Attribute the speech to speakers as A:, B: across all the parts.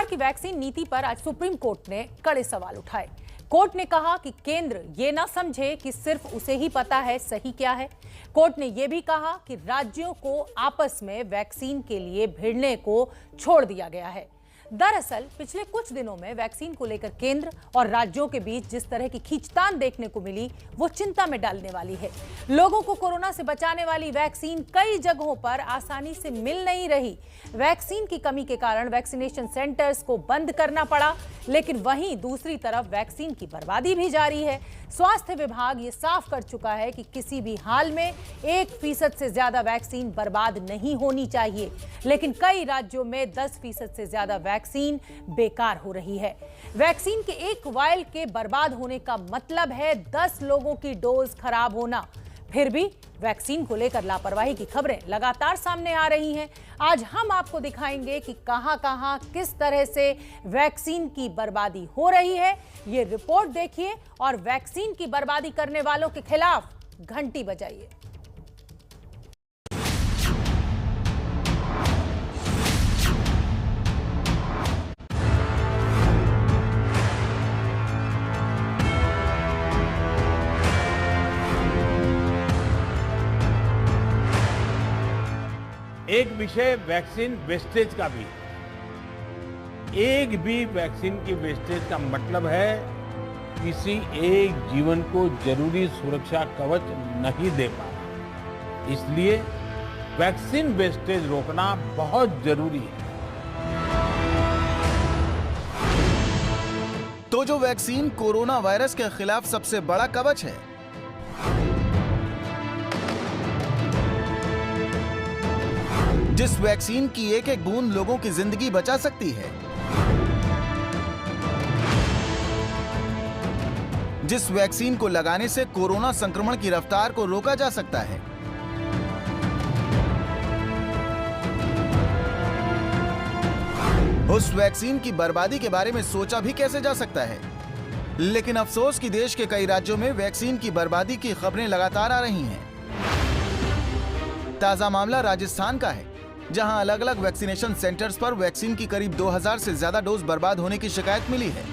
A: की वैक्सीन नीति पर आज सुप्रीम कोर्ट ने कड़े सवाल उठाए। कोर्ट ने कहा कि केंद्र ये ना समझे कि सिर्फ उसे ही पता है सही क्या है। कोर्ट ने यह भी कहा कि राज्यों को आपस में वैक्सीन के लिए भिड़ने को छोड़ दिया गया है। दरअसल पिछले कुछ दिनों में वैक्सीन को लेकर केंद्र और राज्यों के बीच जिस तरह की खींचतान देखने को मिली वो चिंता में डालने वाली है। लोगों को कोरोना से बचाने वाली वैक्सीन कई जगहों पर आसानी से मिल नहीं रही। वैक्सीन की कमी के कारण वैक्सीनेशन सेंटर्स को बंद करना पड़ा, लेकिन वहीं दूसरी तरफ वैक्सीन की बर्बादी भी जारी है। स्वास्थ्य विभाग ये साफ कर चुका है कि किसी भी हाल में 1% से ज्यादा वैक्सीन बर्बाद नहीं होनी चाहिए, लेकिन कई राज्यों में 10% से ज्यादा वैक्सीन बेकार हो रही है। वैक्सीन के एक वायल के बर्बाद होने का मतलब है 10 लोगों की डोज खराब होना। फिर भी वैक्सीन को लेकर लापरवाही की खबरें लगातार सामने आ रही हैं। आज हम आपको दिखाएंगे कि कहां-कहां किस तरह से वैक्सीन की बर्बादी हो रही है। ये रिपोर्ट देखिए और वैक्सीन की बर्बादी करने वालों के खिलाफ घंटी बजाइए।
B: एक विषय वैक्सीन वेस्टेज का भी है। एक भी वैक्सीन की वेस्टेज का मतलब है किसी एक जीवन को जरूरी सुरक्षा कवच नहीं दे पा रहा। इसलिए वैक्सीन वेस्टेज रोकना बहुत जरूरी है।
C: तो जो वैक्सीन कोरोना वायरस के खिलाफ सबसे बड़ा कवच है, जिस वैक्सीन की एक एक बूंद लोगों की जिंदगी बचा सकती है, जिस वैक्सीन को लगाने से कोरोना संक्रमण की रफ्तार को रोका जा सकता है, उस वैक्सीन की बर्बादी के बारे में सोचा भी कैसे जा सकता है। लेकिन अफसोस कि देश के कई राज्यों में वैक्सीन की बर्बादी की खबरें लगातार आ रही हैं। ताजा मामला राजस्थान का है, जहां अलग अलग वैक्सीनेशन सेंटर्स पर वैक्सीन की करीब 2000 से ज्यादा डोज बर्बाद होने की शिकायत मिली है।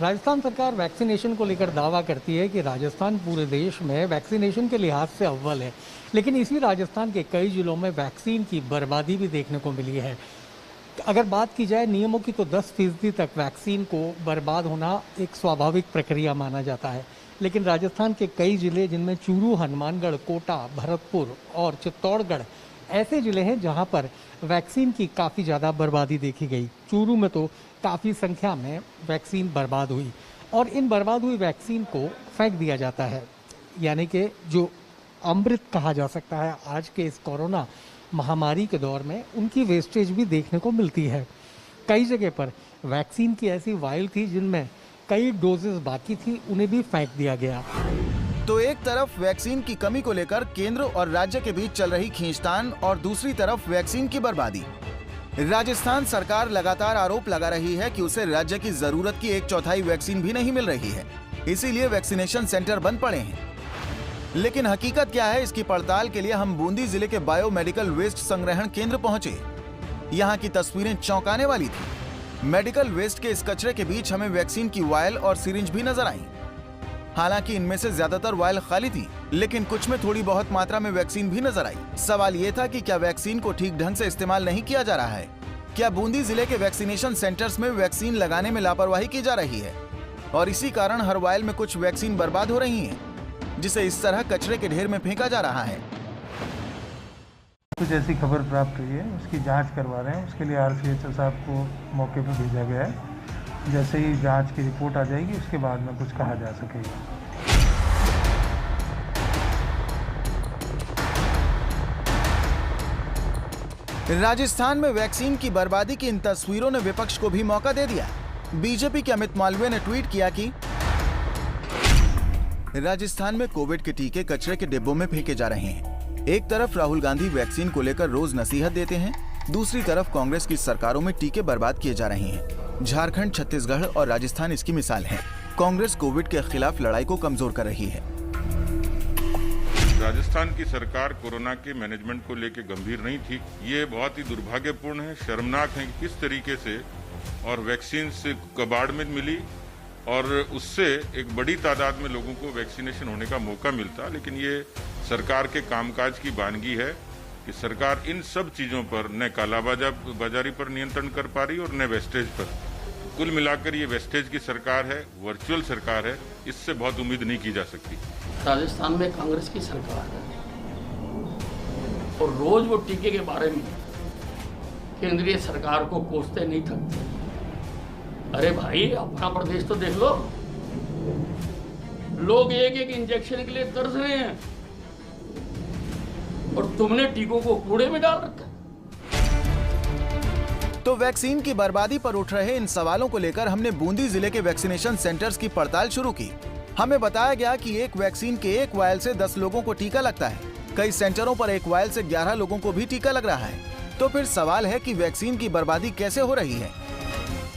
D: राजस्थान सरकार वैक्सीनेशन को लेकर दावा करती है कि राजस्थान पूरे देश में वैक्सीनेशन के लिहाज से अव्वल है, लेकिन इसी राजस्थान के कई जिलों में वैक्सीन की बर्बादी भी देखने को मिली है। अगर बात की जाए नियमों की, तो 10% तक वैक्सीन को बर्बाद होना एक स्वाभाविक प्रक्रिया माना जाता है, लेकिन राजस्थान के कई जिले, जिनमें चूरू, हनुमानगढ़, कोटा, भरतपुर और चित्तौड़गढ़ ऐसे जिले हैं जहां पर वैक्सीन की काफ़ी ज़्यादा बर्बादी देखी गई। चूरू में तो काफ़ी संख्या में वैक्सीन बर्बाद हुई और इन बर्बाद हुई वैक्सीन को फेंक दिया जाता है, यानी कि जो अमृत कहा जा सकता है आज के इस कोरोना महामारी के दौर में, उनकी वेस्टेज भी देखने को मिलती है। कई जगह पर वैक्सीन की ऐसी वायल थी जिनमें कई डोजेस बाकी थी, उन्हें भी फेंक दिया गया।
C: तो एक तरफ वैक्सीन की कमी को लेकर केंद्र और राज्य के बीच चल रही खींचतान और दूसरी तरफ वैक्सीन की बर्बादी। राजस्थान सरकार लगातार आरोप लगा रही है कि उसे राज्य की जरूरत की 1/4 वैक्सीन भी नहीं मिल रही है, इसीलिए वैक्सीनेशन सेंटर बंद पड़े हैं। लेकिन हकीकत क्या है, इसकी पड़ताल के लिए हम बूंदी जिले के बायोमेडिकल वेस्ट संग्रहण केंद्र पहुंचे। यहाँ की तस्वीरें चौंकाने वाली थी। मेडिकल वेस्ट के इस कचरे के बीच हमें वैक्सीन की वायल और सिरिंज भी नजर आई। हालांकि इनमें से ज्यादातर वायल खाली थी, लेकिन कुछ में थोड़ी बहुत मात्रा में वैक्सीन भी नजर आई। सवाल ये था कि क्या वैक्सीन को ठीक ढंग से इस्तेमाल नहीं किया जा रहा है? क्या बूंदी जिले के वैक्सीनेशन सेंटर्स में वैक्सीन लगाने में लापरवाही की जा रही है और इसी कारण हर वायल में कुछ वैक्सीन बर्बाद हो रही है, जिसे इस तरह कचरे के ढेर में फेंका जा रहा है?
E: कुछ ऐसी खबर प्राप्त हुई है, उसकी जांच करवा रहे हैं। उसके लिए RCHO साहब को मौके पर भेजा गया है। जैसे ही जांच की रिपोर्ट आ जाएगी, उसके बाद में कुछ कहा जा सकेगा।
C: राजस्थान में वैक्सीन की बर्बादी की इन तस्वीरों ने विपक्ष को भी मौका दे दिया। बीजेपी के अमित मालवीय ने ट्वीट किया कि राजस्थान में कोविड के टीके कचरे के डिब्बों में फेंके जा रहे हैं। एक तरफ राहुल गांधी वैक्सीन को लेकर रोज नसीहत देते हैं, दूसरी तरफ कांग्रेस की सरकारों में टीके बर्बाद किए जा रहे हैं। झारखंड, छत्तीसगढ़ और राजस्थान इसकी मिसाल है। कांग्रेस कोविड के खिलाफ लड़ाई को कमजोर कर रही है।
F: राजस्थान की सरकार कोरोना के मैनेजमेंट को लेकर गंभीर नहीं थी। ये बहुत ही दुर्भाग्यपूर्ण है, शर्मनाक है कि किस तरीके से और वैक्सीन से कबाड़ में मिली और उससे एक बड़ी तादाद में लोगों को वैक्सीनेशन होने का मौका मिलता। लेकिन ये सरकार के कामकाज की वानगी है कि सरकार इन सब चीज़ों पर न कालाबाजारी पर नियंत्रण कर पा रही और न वेस्टेज पर। कुल मिलाकर ये वेस्टेज की सरकार है, वर्चुअल सरकार है, इससे बहुत उम्मीद नहीं की जा सकती।
G: राजस्थान में कांग्रेस की सरकार है और रोज वो टीके के बारे में केंद्रीय सरकार को कोसते नहीं थकते। अरे भाई, अपना प्रदेश तो देख लो, लोग एक एक इंजेक्शन के लिए तरस रहे हैं और तुमने टीकों को कूड़े में डाल रखा।
C: तो वैक्सीन की बर्बादी पर उठ रहे इन सवालों को लेकर हमने बूंदी जिले के वैक्सीनेशन सेंटर्स की पड़ताल शुरू की। हमें बताया गया कि एक वैक्सीन के एक वायल से 10 लोगों को टीका लगता है। कई सेंटरों पर एक वायल से 11 लोगों को भी टीका लग रहा है। तो फिर सवाल है कि वैक्सीन की बर्बादी कैसे हो रही है।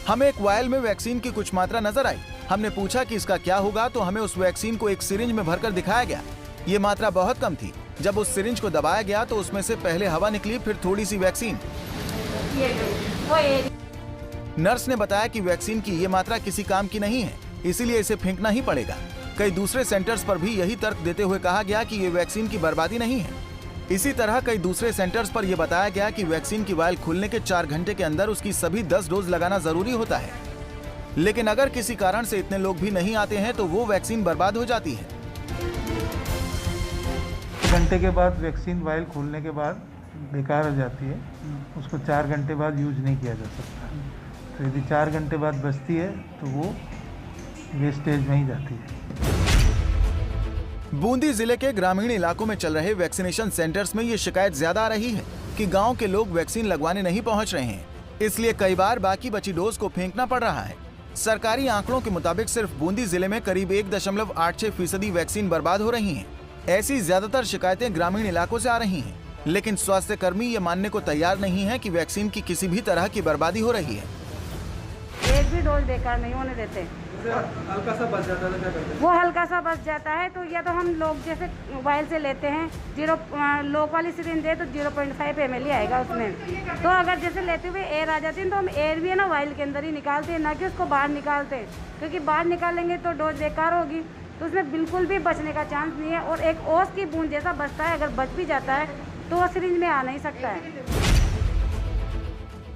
C: हमें एक वायल में वैक्सीन की कुछ मात्रा नजर आई। हमने पूछा कि इसका क्या होगा, तो हमें उस वैक्सीन को एक सिरिंज में भरकर दिखाया गया। ये मात्रा बहुत कम थी। जब उस सिरिंज को दबाया गया तो उसमें से पहले हवा निकली, फिर थोड़ी सी वैक्सीन। नर्स ने बताया कि वैक्सीन की ये मात्रा किसी काम की नहीं है, इसीलिए इसे फेंकना ही पड़ेगा। कई दूसरे सेंटर्स पर भी यही तर्क देते हुए कहा गया कि ये वैक्सीन की बर्बादी नहीं है। इसी तरह कई दूसरे सेंटर्स पर यह बताया गया कि वैक्सीन की वायल खुलने के 4 घंटे के अंदर उसकी सभी 10 डोज लगाना जरूरी होता है। लेकिन अगर किसी कारण से इतने लोग भी नहीं आते हैं तो वो वैक्सीन बर्बाद हो जाती है।
E: घंटे के बाद वैक्सीन वायल खोलने के बाद बेकार हो जाती है, उसको 4 घंटे बाद यूज नहीं किया जा सकता। तो यदि 4 घंटे बाद बचती है तो वो वेस्टेज में ही जाती है।
C: बूंदी जिले के ग्रामीण इलाकों में चल रहे वैक्सीनेशन सेंटर्स में ये शिकायत ज्यादा आ रही है कि गांव के लोग वैक्सीन लगवाने नहीं पहुंच रहे हैं, इसलिए कई बार बाकी बची डोज को फेंकना पड़ रहा है। सरकारी आंकड़ों के मुताबिक सिर्फ बूंदी जिले में करीब 1.86% वैक्सीन बर्बाद हो रही है। ऐसी ज्यादातर शिकायतें ग्रामीण इलाकों से आ रही हैं, लेकिन स्वास्थ्य कर्मी ये मानने को तैयार नहीं है कि वैक्सीन की किसी भी तरह की बर्बादी हो रही है।
H: एक भी डोज बेकार नहीं होने देते।
I: हल्का सा बच जाता है तो क्या करते हैं?
H: वो हल्का सा बच जाता है तो या तो हम लोग जैसे मोबाइल से लेते हैं, लोक वाली सिरिंज है तो 0.5 ml ही आएगा उसमें। तो अगर जैसे लेते हुए एयर आ जाती है तो हम एयर भी है ना वाइल के अंदर ही निकालते हैं, ना कि उसको बाहर निकालते हैं, क्योंकि बाहर निकालेंगे तो डोज बेकार होगी। तो उसमें बिल्कुल भी बचने का चांस नहीं है और एक ओस की बूंद जैसा बचता है, अगर बच भी जाता है तो वो सिरिंज में आ नहीं सकता है।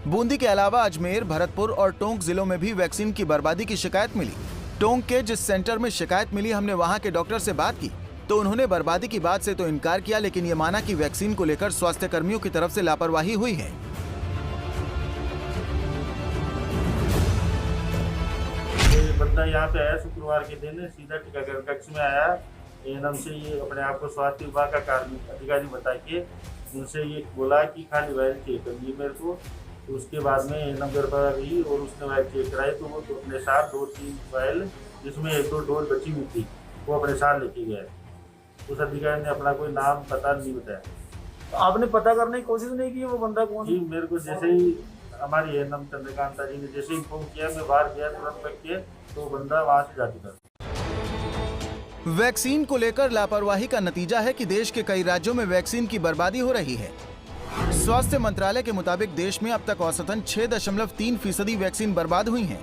C: बूंदी के अलावा अजमेर, भरतपुर और टोंक जिलों में भी वैक्सीन की बर्बादी की शिकायत मिली। टोंक के जिस सेंटर में शिकायत मिली, हमने वहां के डॉक्टर से बात की तो उन्होंने बर्बादी की बात से तो इनकार किया, लेकिन ये माना कि वैक्सीन को लेकर स्वास्थ्य कर्मियों की तरफ से लापरवाही हुई है।
J: बंदा यहाँ पे आया शुक्रवार के दिन, सीधा टीकाकरण कक्ष में आया। एएनएम से ये अपने आप को स्वास्थ्य विभाग का कार्मिक अधिकारी बता के उनसे ये बोला कि खाली वायल चेक करनी मेरे को। तो उसके बाद में एएनएम घर पर गई और उसने वायल चेक कराई तो वो अपने साथ 2-3 वायल जिसमें 1-2 डोज बची हुई थी वो अपने साथ लेके गए। उस अधिकारी ने अपना कोई नाम पता नहीं बताया।
I: तो आपने पता करने की कोशिश नहीं की वो बंदा कौन है?
J: जी मेरे को जैसे ही हमारी एएनएम चंद्रकांता जी ने जैसे इन्फॉर्म किया, मैं बाहर गया तुरंत तक के तो बंदा वहाँ से जा चुका।
C: वैक्सीन को लेकर लापरवाही का नतीजा है कि देश के कई राज्यों में वैक्सीन की बर्बादी हो रही है। स्वास्थ्य मंत्रालय के मुताबिक देश में अब तक औसतन 6.3% वैक्सीन बर्बाद हुई है।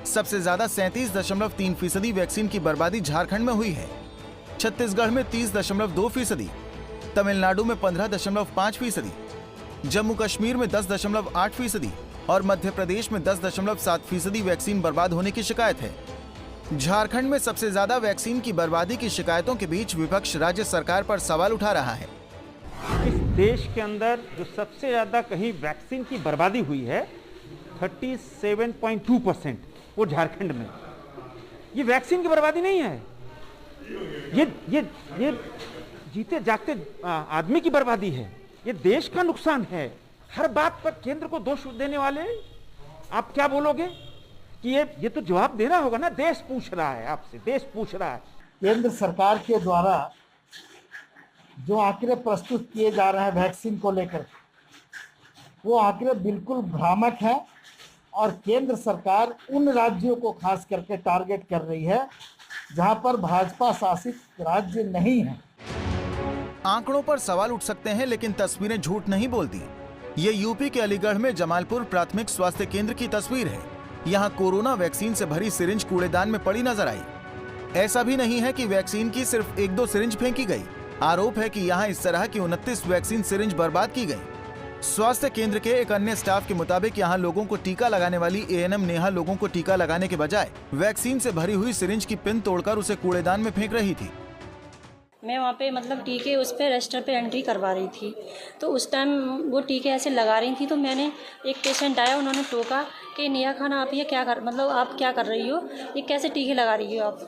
C: सबसे ज्यादा 37.3% वैक्सीन की बर्बादी झारखंड में हुई है। छत्तीसगढ़ में 30.2%, तमिलनाडु में 15.5%, जम्मू कश्मीर में 10.8% और मध्य प्रदेश में 10.7% वैक्सीन बर्बाद होने की शिकायत है। झारखंड में सबसे ज्यादा वैक्सीन की बर्बादी की शिकायतों के बीच विपक्ष राज्य सरकार पर सवाल उठा रहा है।
K: इस देश के अंदर जो सबसे ज्यादा कहीं वैक्सीन की बर्बादी हुई है 37.2%, वो झारखंड में। ये वैक्सीन की बर्बादी नहीं है, ये जीते जागते आदमी की बर्बादी है, ये देश का नुकसान है। हर बात पर केंद्र को दोष देने वाले आप क्या बोलोगे कि ये तो जवाब देना होगा ना। देश पूछ रहा है आपसे, देश पूछ रहा है।
L: केंद्र सरकार के द्वारा जो आंकड़े प्रस्तुत किए जा रहे हैं वैक्सीन को लेकर, वो आंकड़े बिल्कुल भ्रामक हैं और केंद्र सरकार उन राज्यों को खास करके टारगेट कर रही है जहां पर भाजपा शासित राज्य नहीं है।
C: आंकड़ों पर सवाल उठ सकते हैं, लेकिन तस्वीरें झूठ नहीं बोलती। ये यूपी के अलीगढ़ में जमालपुर प्राथमिक स्वास्थ्य केंद्र की तस्वीर है। यहाँ कोरोना वैक्सीन से भरी सिरिंज कूड़ेदान में पड़ी नजर आई। ऐसा भी नहीं है कि वैक्सीन की सिर्फ 1-2 सिरिंज फेंकी गई। आरोप है कि यहाँ इस तरह की 29 वैक्सीन सिरिंज बर्बाद की गई। स्वास्थ्य केंद्र के एक अन्य स्टाफ के मुताबिक यहाँ लोगों को टीका लगाने वाली एएनएम नेहा लोगों को टीका लगाने के बजाय वैक्सीन से भरी हुई सिरिंज की पिन तोड़कर उसे कूड़ेदान में फेंक रही थी।
M: मैं वहाँ पे मतलब टीके उस पे रजिस्टर पे एंट्री करवा रही थी, तो उस टाइम वो टीके ऐसे लगा रही थी, तो मैंने एक पेशेंट आया, उन्होंने टोका कि नेहा खान आप ये क्या कर मतलब आप क्या कर रही हो, ये कैसे टीके लगा रही हो आप।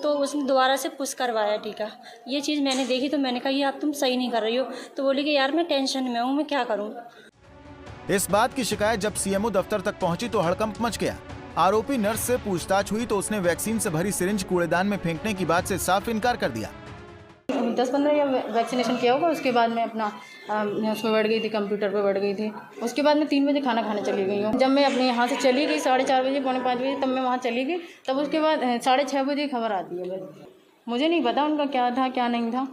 M: तो उसने दोबारा से पुश करवाया टीका। ये चीज़ मैंने देखी तो मैंने कहा ये आप तुम सही नहीं कर रही हो। तो बोली कि यार मैं टेंशन में हूँ, मैं क्या करूँ।
C: इस बात की शिकायत जब सीएमओ दफ्तर तक पहुंची तो हड़कंप मच गया। आरोपी नर्स से पूछताछ हुई तो उसने वैक्सीन से भरी सिरिंज कूड़ेदान में फेंकने की बात से साफ इनकार कर दिया।
N: 10-15 या वैक्सीनेशन किया होगा, उसके बाद मैं अपना उस पर बैठ गई थी, कंप्यूटर पर बैठ गई थी। उसके बाद मैं 3 बजे खाना खाने चली गई हूँ। जब मैं अपने यहाँ से चली गई 4:30 बजे, 4:45 बजे, तब मैं वहाँ चली गई। तब उसके बाद 6:30 बजे खबर आती है। बस मुझे नहीं पता उनका क्या था क्या नहीं था।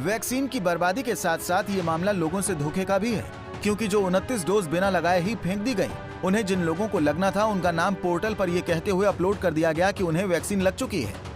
C: वैक्सीन की बर्बादी के साथ साथ ये मामला लोगों से धोखे का भी है, क्योंकि जो 29 डोज बिना लगाए ही फेंक दी गई, उन्हें जिन लोगों को लगना था उनका नाम पोर्टल पर ये कहते हुए अपलोड कर दिया गया कि उन्हें वैक्सीन लग चुकी है।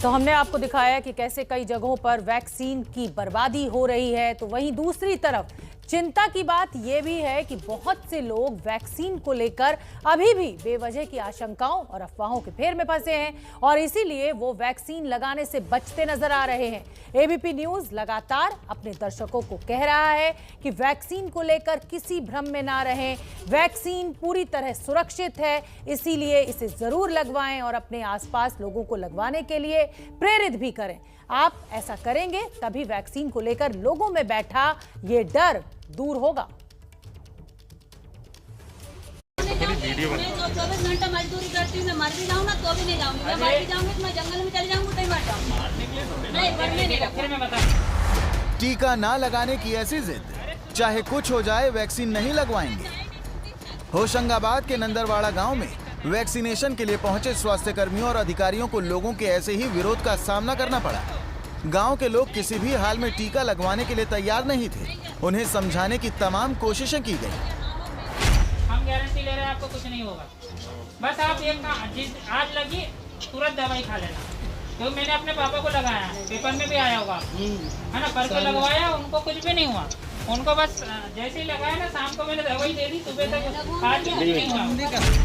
A: तो हमने आपको दिखाया कि कैसे कई जगहों पर वैक्सीन की बर्बादी हो रही है। तो वहीं दूसरी तरफ चिंता की बात यह भी है कि बहुत से लोग वैक्सीन को लेकर अभी भी बेवजह की आशंकाओं और अफवाहों के फेर में फंसे हैं और इसीलिए वो वैक्सीन लगाने से बचते नजर आ रहे हैं। एबीपी न्यूज लगातार अपने दर्शकों को कह रहा है कि वैक्सीन को लेकर किसी भ्रम में ना रहें। वैक्सीन पूरी तरह सुरक्षित है, इसीलिए इसे जरूर लगवाएं और अपने आसपास लोगों को लगवाने के लिए प्रेरित भी करें। आप ऐसा करेंगे तभी वैक्सीन को लेकर लोगों में बैठा ये डर दूर होगा।
O: 24 घंटा मजदूरी करती हूँ, मैं मर भी जाऊँ ना तो भी नहीं जाऊंगी। मैं मर भी जाऊंगी तो मैं जंगल में चली जाऊंगी, कहीं मर जाऊंगी। नहीं पढ़ने नहीं रखा।
C: टीका ना लगाने की ऐसी जिद, चाहे कुछ हो जाए वैक्सीन नहीं लगवाएंगे। होशंगाबाद के नंदरवाड़ा गांव में वैक्सीनेशन के लिए पहुंचे स्वास्थ्य कर्मियों और अधिकारियों को लोगों के ऐसे ही विरोध का सामना करना पड़ा। गांव के लोग किसी भी हाल में टीका लगवाने के लिए तैयार नहीं थे। उन्हें समझाने की तमाम कोशिशें की गई।
P: हम गारंटी ले रहे हैं आपको कुछ नहीं होगा, बस आप एक आज लगी तुरंत दवाई खा लेना। तो मैंने अपने पापा को लगाया, पेपर में भी आया होगा, है ना, करके लगवाया, उनको कुछ भी नहीं हुआ। उनको बस जैसे ही लगाया ना, शाम को मैंने दवाई दे दी, सुबह तक आज भी कुछ नहीं हुआ।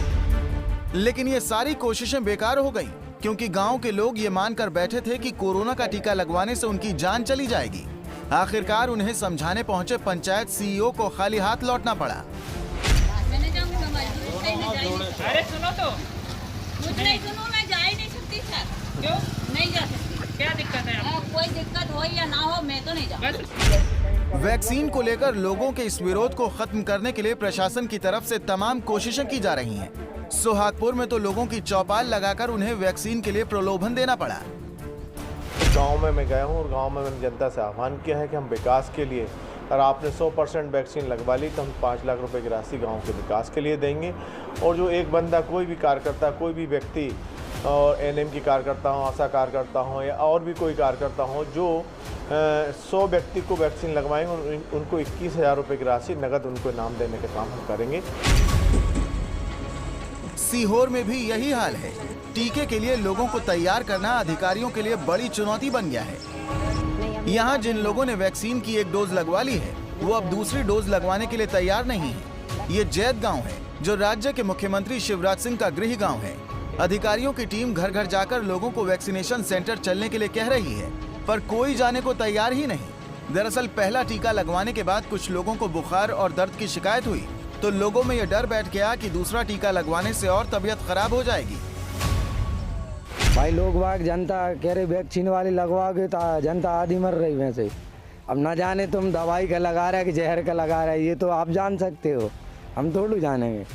C: लेकिन ये सारी कोशिशें बेकार हो गई, क्योंकि गांव के लोग ये मानकर बैठे थे कि कोरोना का टीका लगवाने से उनकी जान चली जाएगी। आखिरकार उन्हें समझाने पहुंचे पंचायत सीईओ को खाली हाथ लौटना पड़ा।
P: अरे सुनो तो,
O: कुछ नहीं सुनो, मैं जा ही नहीं सकती सर।
P: क्यों
O: नहीं जा सकती?
P: क्या दिक्कत है आपको?
O: कोई दिक्कत हो या ना हो, मैं तो नहीं जा।
C: वैक्सीन को लेकर लोगों के इस विरोध को खत्म करने के लिए प्रशासन की तरफ से तमाम कोशिशें की जा रही हैं। सोहागपुर में तो लोगों की चौपाल लगाकर उन्हें वैक्सीन के लिए प्रलोभन देना पड़ा।
Q: गांव में मैं गया हूं और गांव में मैंने जनता से आह्वान किया है कि हम विकास के लिए, अगर आपने 100% वैक्सीन लगवा ली तो हम 5 लाख रुपए की राशि गांव के विकास के लिए देंगे। और जो एक बंदा, कोई भी कार्यकर्ता, कोई भी व्यक्ति, और एनएम की कार्यकर्ता हो, आशा कार्यकर्ता हो या और भी कोई कार्यकर्ता हो, जो 100 व्यक्ति को वैक्सीन लगवाएंगे, उनको 21,000 रुपये की राशि नगद उनको इनाम देने का काम हम करेंगे।
C: सीहोर में भी यही हाल है। टीके के लिए लोगों को तैयार करना अधिकारियों के लिए बड़ी चुनौती बन गया है। यहाँ जिन लोगों ने वैक्सीन की 1 डोज लगवा ली है, वो अब दूसरी डोज लगवाने के लिए तैयार नहीं है। ये जैत गांव है, जो राज्य के मुख्यमंत्री शिवराज सिंह का गृह गांव है। अधिकारियों की टीम घर घर जाकर लोगों को वैक्सीनेशन सेंटर चलने के लिए कह रही है, पर कोई जाने को तैयार ही नहीं। दरअसल पहला टीका लगवाने के बाद कुछ लोगों को बुखार और दर्द की शिकायत हुई, तो लोगों में यह डर बैठ गया कि दूसरा टीका लगवाने से और तबीयत खराब हो जाएगी।
R: भाई लोग बाग जनता कह रहे वैक्सीन वाली लगवाओगे तो जनता आधी मर रही वैसे। अब ना जाने तुम दवाई का लगा रहे कि जहर का लगा रहे, ये तो आप जान सकते हो, हम थोड़ी जानेंगे।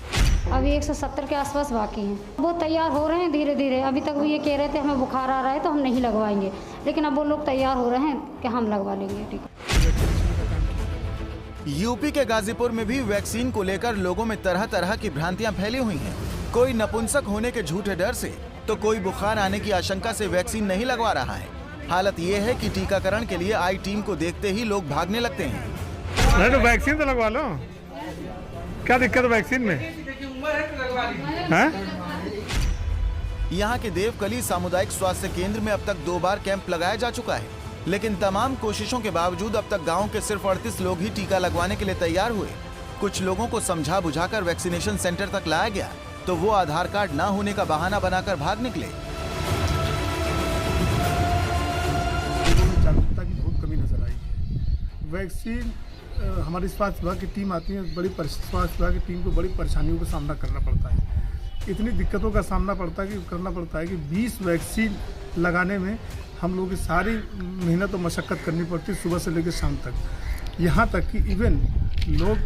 S: अभी 170 के आसपास बाकी हैं। वो तैयार हो रहे हैं धीरे धीरे। अभी तक वो ये कह रहे थे हमें बुखार आ रहा है तो हम नहीं लगवाएंगे, लेकिन अब वो लोग तैयार हो रहे हैं कि हम लगवा लेंगे टीका।
C: यूपी के गाजीपुर में भी वैक्सीन को लेकर लोगों में तरह तरह की भ्रांतियां फैली हुई हैं। कोई नपुंसक होने के झूठे डर से, तो कोई बुखार आने की आशंका से वैक्सीन नहीं लगवा रहा है। हालत ये है कि टीकाकरण के लिए आई टीम को देखते ही लोग भागने लगते हैं।
E: नहीं तो वैक्सीन तो लगवा लो, क्या दिक्कत है वैक्सीन में?
C: यहाँ के देवकली सामुदायिक स्वास्थ्य केंद्र में अब तक 2 बार कैंप लगाया जा चुका है, लेकिन तमाम कोशिशों के बावजूद अब तक गांव के सिर्फ 38 लोग ही टीका लगवाने के लिए तैयार हुए। कुछ लोगों को समझा बुझाकर वैक्सीनेशन सेंटर तक लाया गया तो वो आधार कार्ड न होने का बहाना बनाकर भाग निकले।
E: जागरूकता की बहुत कमी नजर आई है। वैक्सीन हमारी स्वास्थ्य विभाग की टीम आती है, स्वास्थ्य विभाग की टीम को बड़ी परेशानियों का सामना करना पड़ता है। इतनी दिक्कतों का सामना करना पड़ता है कि 20 वैक्सीन लगाने में हम लोगों की सारी मेहनत और मशक्कत करनी पड़ती है, सुबह से लेकर शाम तक। यहाँ तक कि इवन लोग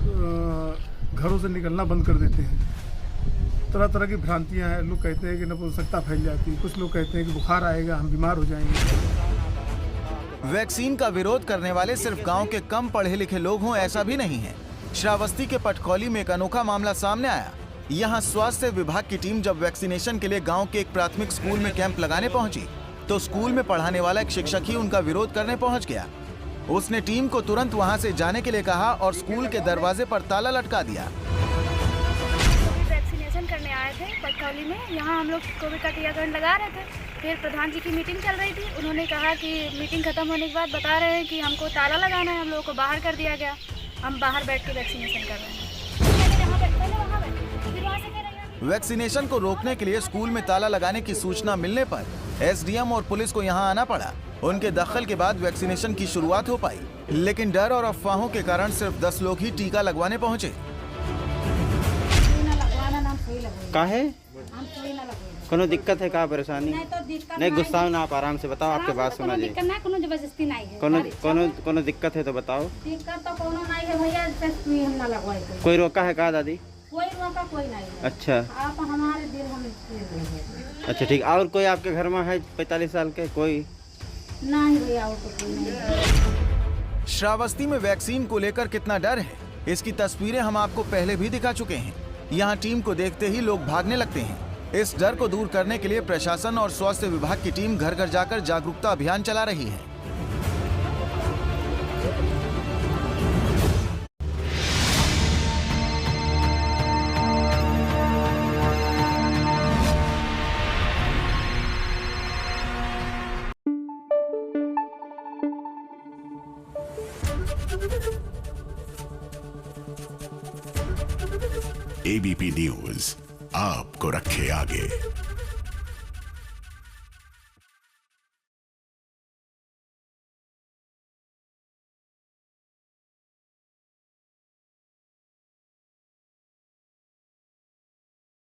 E: घरों से निकलना बंद कर देते हैं। तरह तरह की भ्रांतियाँ हैं। लोग कहते हैं कि नपुंसकता फैल जाती है, कुछ लोग कहते हैं कि बुखार आएगा, हम बीमार हो जाएंगे।
C: वैक्सीन का विरोध करने वाले सिर्फ गांव के कम पढ़े लिखे लोग हों ऐसा भी नहीं है। श्रावस्ती के पटखौली में एक अनोखा मामला सामने आया। यहाँ स्वास्थ्य विभाग की टीम जब वैक्सीनेशन के लिए गांव के एक प्राथमिक स्कूल में कैंप लगाने पहुंची तो स्कूल में पढ़ाने वाला एक शिक्षक ही उनका विरोध करने पहुंच गया। उसने टीम को तुरंत वहां से जाने के लिए कहा और स्कूल के दरवाजे पर ताला लटका दिया।
T: वैक्सीनेशन करने आए थे पटखौली में, यहाँ हम लोग कोविड का टीकाकरण लगा रहे थे। फिर प्रधान जी की मीटिंग चल रही थी, उन्होंने कहा कि मीटिंग खत्म होने के बाद बता रहे हैं कि हमको ताला लगाना है, हम लोगों को बाहर कर दिया गया। हम बाहर बैठ के वैक्सीनेशन कर रहे हैं।
C: वैक्सीनेशन को रोकने के लिए स्कूल में ताला लगाने की सूचना मिलने पर एसडीएम और पुलिस को यहां आना पड़ा। उनके दखल के बाद वैक्सीनेशन की शुरुआत हो पाई, लेकिन डर और अफवाहों के कारण सिर्फ 10 लोग ही टीका लगवाने पहुंचे।
U: काहे? कोनो दिक्कत है, का परेशानी? नहीं गुस्सा ना, आप आराम से बताओ, आपके बात सुना जी। कोनो दिक्कत है तो बताओ।
T: दिक्कत तो कोनो नहीं है भैया, हम ना लगवाए।
U: कोई रोका है का दादी?
T: कोई रोका कोई नहीं है।
U: अच्छा,
T: आप हमारे दिल हम।
U: अच्छा ठीक। और कोई आपके घर में है 45 साल के? कोई
T: नहीं भैया, और तो कोई नहीं।
C: श्रावस्ती में वैक्सीन को लेकर कितना डर है, इसकी तस्वीरें हम आपको पहले भी दिखा चुके हैं। यहाँ टीम को देखते ही लोग भागने लगते हैं। इस डर को दूर करने के लिए प्रशासन और स्वास्थ्य विभाग की टीम घर घर जाकर जागरूकता अभियान चला रही है।
V: एबीपी न्यूज आपको रखे आगे।